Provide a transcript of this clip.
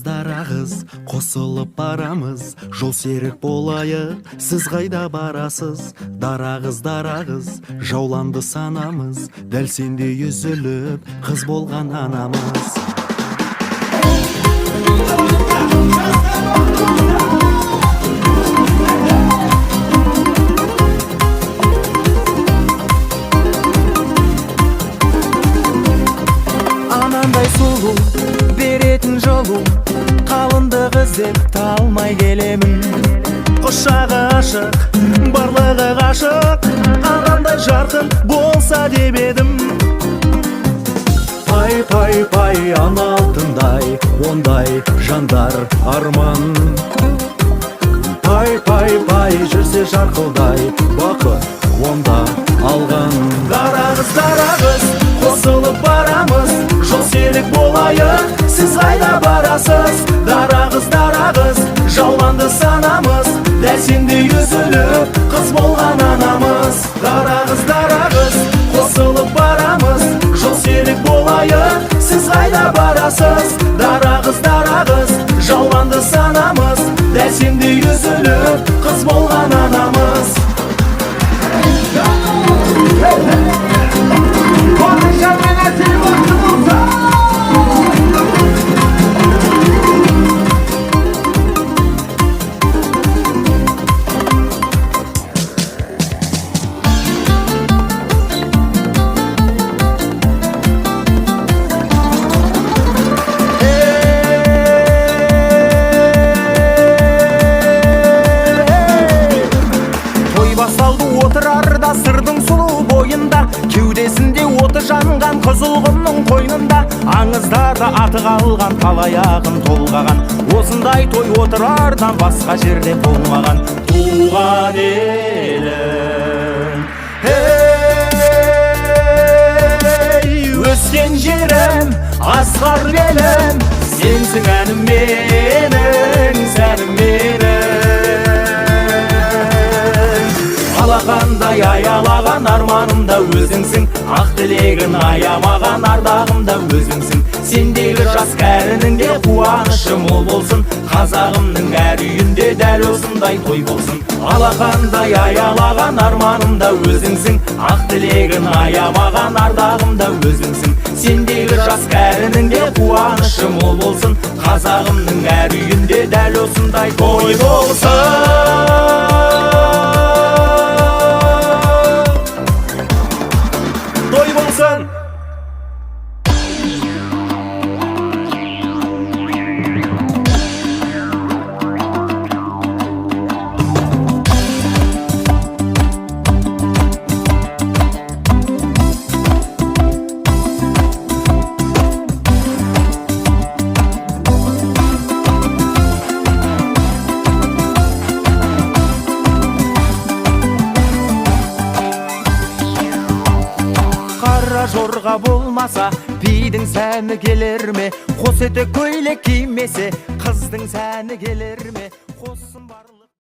Дарагыз, косылып барамыз, жол серик болайык, сиз кайда барасыз? Дарагыз, жауланды санамыз, дәл сендей үзүлүп, кыз болгон анамыз. Анандай сулуу беретін жолу, қалындық іздеп талмай келемін. Құшағы ашық, барлығы ғашық, анандай жарқын болса деп едім. Пай, ана алтындай, ондай жандар арман. Пай, жүрсе жарқылдай, бақыт онда алған. Дарагыз, қосылып барамыз, жол серик болайык, сиз қайда барасыз? Дарагыз, жауланды санамыз, дәл сендей үзүлүп, кыз болгон анамыз. Дарагыз, косылып барамыз, жол серик болайык, сиз қайда барасыз? Дарагыз, жауланды санамыз, дәл сендей үзүлүп, кыз болгон анамыз. Отырарда сырдың сұлу бойында, кеудесінде оты жанған қызылғымның қойнында, аңыздарда аты қалған талаяғын толғаған, осындай той отырардан басқа жерде болмаған. Туған елім, өскен жерім, асқар белім, сенсің әнім менің, сәнім менің. Алақандай аялаған арманымда өзіңсің, ақ тілегін аямаған ардағымда өзіңсің. Сендегі жас кәрінің де қуанышы мол болсын, қазағымның әр үйінде дәл осындай той болсын. Алақандай аялаған арманымда өзіңсің, ақ тілегін аямаған ардағымда өзіңсің. Сендегі жас кәрінің де қуанышы мол болсын, қазағымның әр үйінде дәл осындай той болсын. Той болсын. Жорға болмаса, бидің сәні келер ме? Қос етек көйлек кимесе, қыздың сәні келер ме?